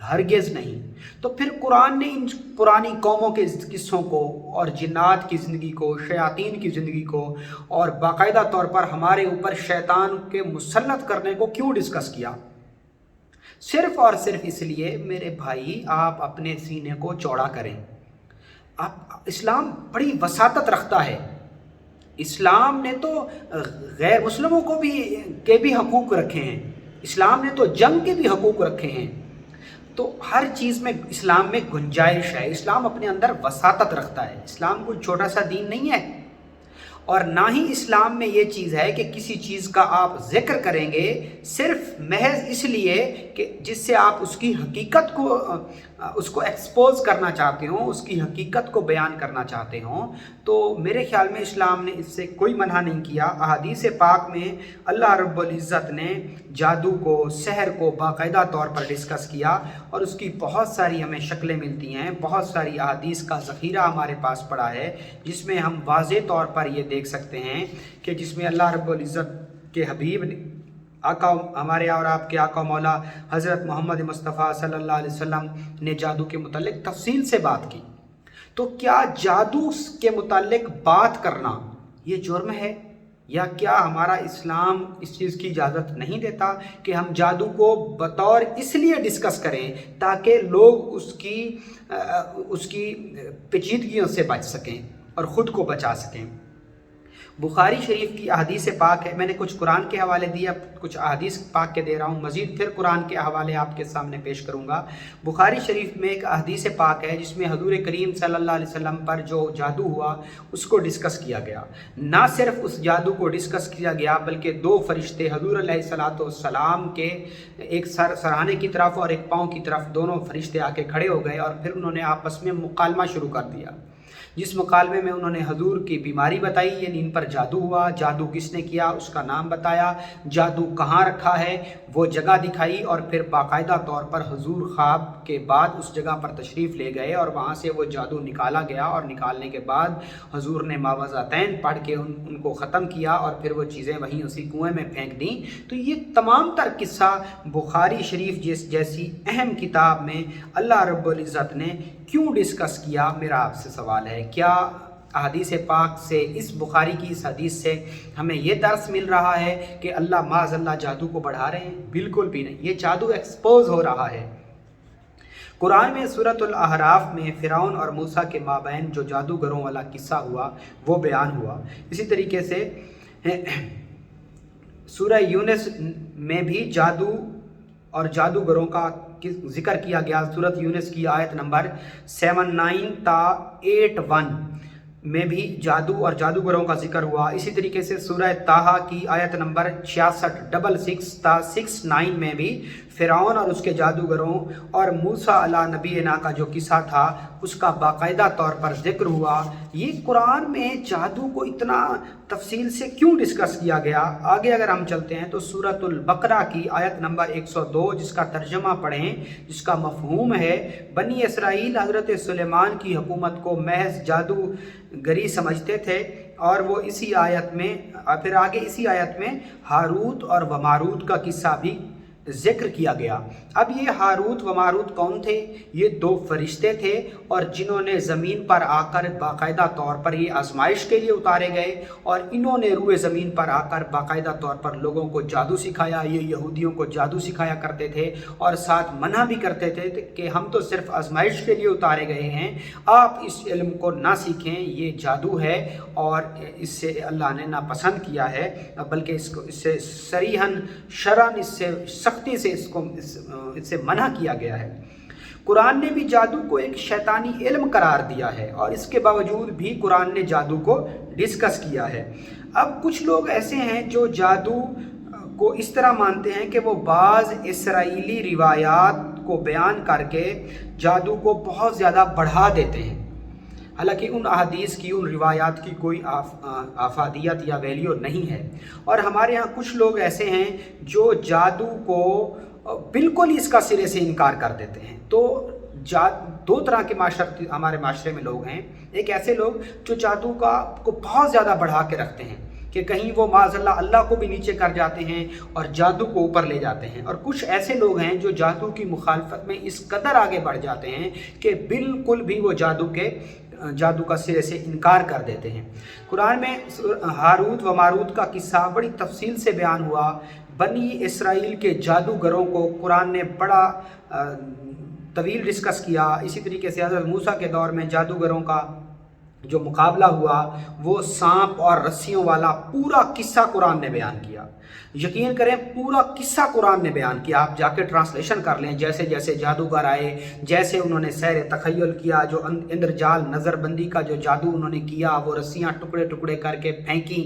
ہرگز نہیں۔ تو پھر قرآن نے ان پرانی قوموں کے قصوں کو اور جنات کی زندگی کو، شیاطین کی زندگی کو اور باقاعدہ طور پر ہمارے اوپر شیطان کے مسلط کرنے کو کیوں ڈسکس کیا؟ صرف اور صرف اس لیے میرے بھائی آپ اپنے سینے کو چوڑا کریں۔ اسلام بڑی وساطت رکھتا ہے۔ اسلام نے تو غیر مسلموں کو بھی حقوق رکھے ہیں، اسلام نے تو جنگ کے بھی حقوق رکھے ہیں۔ تو ہر چیز میں اسلام میں گنجائش ہے، اسلام اپنے اندر وساطت رکھتا ہے۔ اسلام کوئی چھوٹا سا دین نہیں ہے، اور نہ ہی اسلام میں یہ چیز ہے کہ کسی چیز کا آپ ذکر کریں گے صرف محض اس لیے کہ جس سے آپ اس کی حقیقت کو ایکسپوز کرنا چاہتے ہوں، اس کی حقیقت کو بیان کرنا چاہتے ہوں۔ تو میرے خیال میں اسلام نے اس سے کوئی منع نہیں کیا۔ احادیث پاک میں اللہ رب العزت نے جادو کو، سحر کو باقاعدہ طور پر ڈسکس کیا، اور اس کی بہت ساری ہمیں شکلیں ملتی ہیں، بہت ساری احادیث کا ذخیرہ ہمارے پاس پڑا ہے، جس میں ہم واضح طور پر یہ دیکھ سکتے ہیں کہ جس میں اللہ رب العزت کے حبیب نے آقا، ہمارے اور آپ کے آقا مولا حضرت محمد مصطفیٰ صلی اللہ علیہ وسلم نے جادو کے متعلق تفصیل سے بات کی۔ تو کیا جادو کے متعلق بات کرنا یہ جرم ہے، یا کیا ہمارا اسلام اس چیز کی اجازت نہیں دیتا کہ ہم جادو کو بطور اس لیے ڈسکس کریں تاکہ لوگ اس کی پیچیدگیوں سے بچ سکیں اور خود کو بچا سکیں؟ بخاری شریف کی احادیث پاک ہے، میں نے کچھ قرآن کے حوالے دیا، کچھ احادیث پاک کے دے رہا ہوں، مزید پھر قرآن کے حوالے آپ کے سامنے پیش کروں گا۔ بخاری شریف میں ایک احادیث پاک ہے جس میں حضور کریم صلی اللہ علیہ وسلم پر جو جادو ہوا اس کو ڈسکس کیا گیا۔ نہ صرف اس جادو کو ڈسکس کیا گیا بلکہ دو فرشتے حضور علیہ الصلوۃ والسلام کے ایک سرہانے کی طرف اور ایک پاؤں کی طرف دونوں فرشتے آ کے کھڑے ہو گئے، اور پھر انہوں نے آپس میں مکالمہ شروع کر دیا، جس مکالمے میں انہوں نے حضور کی بیماری بتائی، یعنی ان پر جادو ہوا، جادو کس نے کیا اس کا نام بتایا، جادو کہاں رکھا ہے وہ جگہ دکھائی، اور پھر باقاعدہ طور پر حضور خواب کے بعد اس جگہ پر تشریف لے گئے اور وہاں سے وہ جادو نکالا گیا، اور نکالنے کے بعد حضور نے معوذتین پڑھ کے ان کو ختم کیا، اور پھر وہ چیزیں وہیں اسی کنویں میں پھینک دیں۔ تو یہ تمام تر قصہ بخاری شریف جیسی اہم کتاب میں اللہ رب العزت نے کیوں ڈسکس کیا؟ میرا آپ سے سوال ہے، کیا احادیث پاک سے، اس بخاری کی اس حدیث سے ہمیں یہ درس مل رہا ہے کہ اللہ معاذ اللہ جادو کو بڑھا رہے ہیں؟ بالکل بھی نہیں، یہ جادو ایکسپوز ہو رہا ہے۔ قرآن میں سورۃ الاعراف میں فرعون اور موسیٰ کے مابین جو جادوگروں والا قصہ ہوا وہ بیان ہوا۔ اسی طریقے سے سورہ یونس میں بھی جادو اور جادوگروں کا ذکر کیا گیا۔ سورۃ یونس کی آیت نمبر 79 تا 81 میں بھی جادو اور جادوگروں کا ذکر ہوا۔ اسی طریقے سے سورہ طٰہٰ کی آیت نمبر 66 تا 69 میں بھی فرعون اور اس کے جادوگروں اور موسیٰ علیہ نبینا کا جو قصہ تھا اس کا باقاعدہ طور پر ذکر ہوا۔ یہ قرآن میں جادو کو اتنا تفصیل سے کیوں ڈسکس کیا گیا؟ آگے اگر ہم چلتے ہیں تو سورۃ البقرہ کی آیت نمبر 102 جس کا ترجمہ پڑھیں، جس کا مفہوم ہے بنی اسرائیل حضرت سلیمان کی حکومت کو محض جادوگری سمجھتے تھے، اور وہ اسی آیت میں پھر آگے اسی آیت میں ہاروت اور وماروت کا قصہ بھی ذکر کیا گیا۔ اب یہ ہاروت و ماروت کون تھے؟ یہ دو فرشتے تھے، اور جنہوں نے زمین پر آ کر باقاعدہ طور پر یہ آزمائش کے لیے اتارے گئے، اور انہوں نے روئے زمین پر آ کر باقاعدہ طور پر لوگوں کو جادو سکھایا۔ یہ یہودیوں کو جادو سکھایا کرتے تھے اور ساتھ منع بھی کرتے تھے کہ ہم تو صرف آزمائش کے لیے اتارے گئے ہیں، آپ اس علم کو نہ سیکھیں، یہ جادو ہے اور اس سے اللہ نے ناپسند کیا ہے، بلکہ اس سے صریحاً شرعاً اس سے سختی سے اس سے منع کیا گیا ہے۔ قرآن نے بھی جادو کو ایک شیطانی علم قرار دیا ہے، اور اس کے باوجود بھی قرآن نے جادو کو ڈسکس کیا ہے۔ اب کچھ لوگ ایسے ہیں جو جادو کو اس طرح مانتے ہیں کہ وہ بعض اسرائیلی روایات کو بیان کر کے جادو کو بہت زیادہ بڑھا دیتے ہیں، حالانکہ ان احادیث کی، ان روایات کی کوئی افادیت یا ویلیو نہیں ہے۔ اور ہمارے ہاں کچھ لوگ ایسے ہیں جو جادو کو بالکل اس کا سرے سے انکار کر دیتے ہیں۔ تو دو طرح کے ہمارے معاشرے میں لوگ ہیں۔ ایک ایسے لوگ جو جادو کو بہت زیادہ بڑھا کے رکھتے ہیں کہ کہیں وہ معاذاللہ اللہ کو بھی نیچے کر جاتے ہیں اور جادو کو اوپر لے جاتے ہیں، اور کچھ ایسے لوگ ہیں جو جادو کی مخالفت میں اس قدر آگے بڑھ جاتے ہیں کہ بالکل بھی وہ جادو کا سرے سے انکار کر دیتے ہیں۔ قرآن میں ہاروت و ماروت کا قصہ بڑی تفصیل سے بیان ہوا۔ بنی اسرائیل کے جادوگروں کو قرآن نے بڑا طویل ڈسکس کیا۔ اسی طریقے سے حضرت موسیٰ کے دور میں جادوگروں کا جو مقابلہ ہوا وہ سانپ اور رسیوں والا پورا قصہ قرآن نے بیان کیا۔ یقین کریں پورا قصہ قرآن نے بیان کیا، آپ جا کے ٹرانسلیشن کر لیں، جیسے جیسے جادوگر آئے، جیسے انہوں نے سیر تخیل کیا، جو اندرجال نظر بندی کا جو جادو انہوں نے کیا، وہ رسیاں ٹکڑے ٹکڑے کر کے پھینکیں،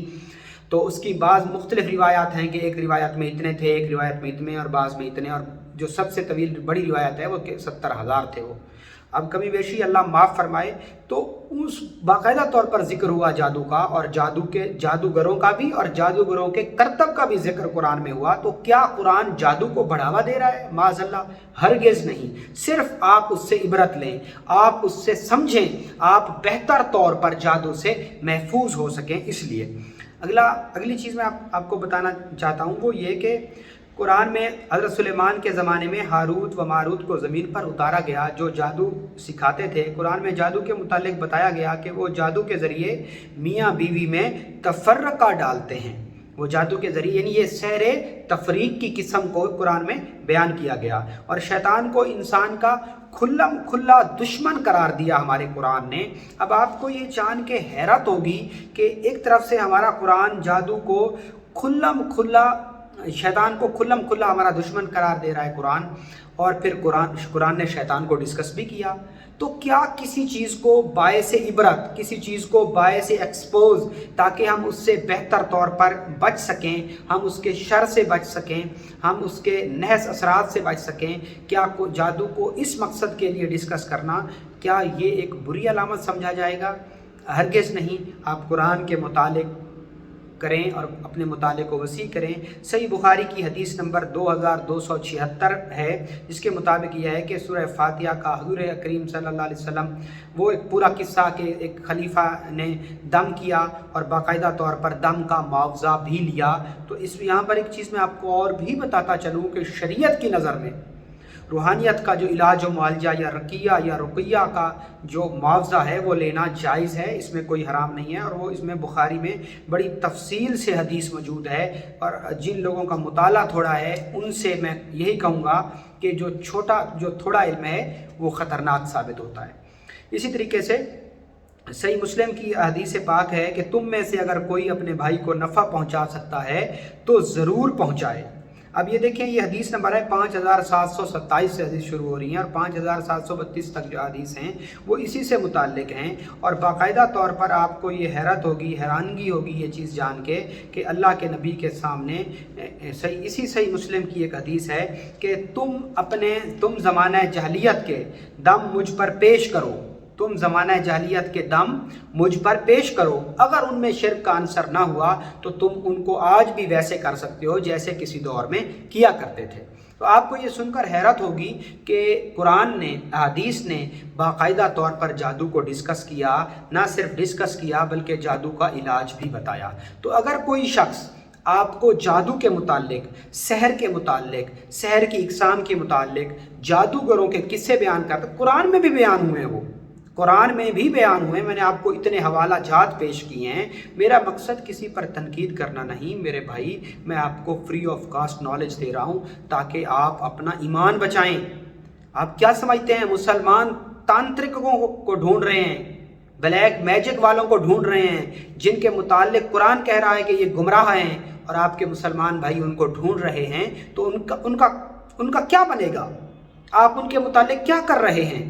تو اس کی بعض مختلف روایات ہیں کہ ایک روایت میں اتنے تھے، ایک روایت میں اتنے، اور بعض میں اتنے، اور جو سب سے طویل بڑی روایت ہے وہ 70,000 تھے وہ۔ اب کمی بیشی اللہ معاف فرمائے، تو اس باقاعدہ طور پر ذکر ہوا جادو کا، اور جادوگروں کا بھی، اور جادوگروں کے کرتب کا بھی ذکر قرآن میں ہوا۔ تو کیا قرآن جادو کو بڑھاوا دے رہا ہے؟ معاذ اللہ ہرگز نہیں۔ صرف آپ اس سے عبرت لیں، آپ اس سے سمجھیں، آپ بہتر طور پر جادو سے محفوظ ہو سکیں۔ اس لیے اگلی چیز میں آپ کو بتانا چاہتا ہوں وہ یہ کہ قرآن میں حضرت سلیمان کے زمانے میں ہاروت و ماروت کو زمین پر اتارا گیا، جو جادو سکھاتے تھے۔ قرآن میں جادو کے متعلق بتایا گیا کہ وہ جادو کے ذریعے میاں بیوی میں تفرقہ ڈالتے ہیں۔ وہ جادو کے ذریعے، یعنی یہ سیر تفریق کی قسم کو قرآن میں بیان کیا گیا، اور شیطان کو انسان کا کھلا دشمن قرار دیا ہمارے قرآن نے۔ اب آپ کو یہ جان کے حیرت ہوگی کہ ایک طرف سے ہمارا قرآن جادو کو شیطان کو کھلا ہمارا دشمن قرار دے رہا ہے قرآن، اور پھر قرآن نے شیطان کو ڈسکس بھی کیا۔ تو کیا کسی چیز کو باعث عبرت، کسی چیز کو باعث ایکسپوز، تاکہ ہم اس سے بہتر طور پر بچ سکیں، ہم اس کے شر سے بچ سکیں، ہم اس کے نحس اثرات سے بچ سکیں، کیا جادو کو اس مقصد کے لیے ڈسکس کرنا، کیا یہ ایک بری علامت سمجھا جائے گا؟ ہرگز نہیں۔ آپ قرآن کے متعلق کریں اور اپنے مطالعے کو وسیع کریں۔ صحیح بخاری کی حدیث نمبر 2276 ہے، جس کے مطابق یہ ہے کہ سورہ فاتحہ کا حضور کریم صلی اللہ علیہ وسلم وہ ایک پورا قصہ کہ ایک خلیفہ نے دم کیا اور باقاعدہ طور پر دم کا معاوضہ بھی لیا۔ تو یہاں پر ایک چیز میں آپ کو اور بھی بتاتا چلوں کہ شریعت کی نظر میں روحانیت کا جو علاج و معالجہ یا رقیہ کا جو معاوضہ ہے وہ لینا جائز ہے، اس میں کوئی حرام نہیں ہے، اور وہ اس میں بخاری میں بڑی تفصیل سے حدیث موجود ہے۔ اور جن لوگوں کا مطالعہ تھوڑا ہے ان سے میں یہی کہوں گا کہ جو تھوڑا علم ہے وہ خطرناک ثابت ہوتا ہے۔ اسی طریقے سے صحیح مسلم کی حدیث پاک ہے کہ تم میں سے اگر کوئی اپنے بھائی کو نفع پہنچا سکتا ہے تو ضرور پہنچائے۔ اب یہ دیکھیں، یہ حدیث نمبر ہے 5727 سے حدیث شروع ہو رہی ہیں، اور 5732 تک جو حدیث ہیں وہ اسی سے متعلق ہیں۔ اور باقاعدہ طور پر آپ کو یہ حیرانگی ہوگی یہ چیز جان کے کہ اللہ کے نبی کے سامنے صحیح مسلم کی ایک حدیث ہے کہ تم زمانہ جاہلیت کے دم مجھ پر پیش کرو، تم زمانہ جاہلیت کے دم مجھ پر پیش کرو، اگر ان میں شرک کا عنصر نہ ہوا تو تم ان کو آج بھی ویسے کر سکتے ہو جیسے کسی دور میں کیا کرتے تھے۔ تو آپ کو یہ سن کر حیرت ہوگی کہ قرآن نے، حدیث نے باقاعدہ طور پر جادو کو ڈسکس کیا، نہ صرف ڈسکس کیا بلکہ جادو کا علاج بھی بتایا۔ تو اگر کوئی شخص آپ کو جادو کے متعلق، سحر کے متعلق، سحر کی اقسام کے متعلق جادوگروں کے قصے بیان کرتا، قرآن میں بھی بیان ہوئے، وہ قرآن میں بھی بیان ہوئے، میں نے آپ کو اتنے حوالہ جات پیش کیے ہیں۔ میرا مقصد کسی پر تنقید کرنا نہیں میرے بھائی، میں آپ کو free of cost knowledge they رہا ہوں تاکہ آپ اپنا ایمان بچائیں۔ آپ کیا سمجھتے ہیں مسلمان تانترکوں کو ڈھونڈ رہے ہیں، بلیک میجک والوں کو ڈھونڈ رہے ہیں جن کے متعلق قرآن کہہ رہا ہے کہ یہ گمراہ ہیں، اور آپ کے مسلمان بھائی ان کو ڈھونڈ رہے ہیں، تو ان کا کیا بنے گا؟ آپ ان کے متعلق کیا کر رہے ہیں؟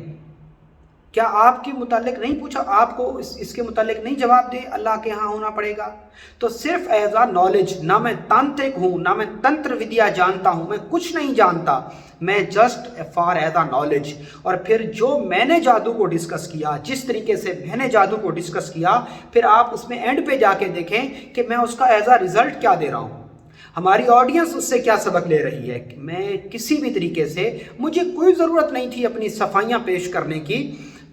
کیا آپ کے متعلق نہیں پوچھا؟ آپ کو اس کے متعلق نہیں جواب دے؟ اللہ کے ہاں ہونا پڑے گا۔ تو صرف ایز اے نالج، نہ میں تانترک ہوں، نہ میں تنتر ودیا جانتا ہوں، میں کچھ نہیں جانتا، میں just far as a knowledge. اور پھر جو میں نے جادو کو ڈسکس کیا، جس طریقے سے میں نے جادو کو ڈسکس کیا، پھر آپ اس میں اینڈ پہ جا کے دیکھیں کہ میں اس کا ایز اے ریزلٹ کیا دے رہا ہوں، ہماری آڈینس اس سے کیا سبق لے رہی ہے۔ میں کسی بھی طریقے سے، مجھے کوئی ضرورت نہیں تھی اپنی صفائیاں پیش کرنے کی،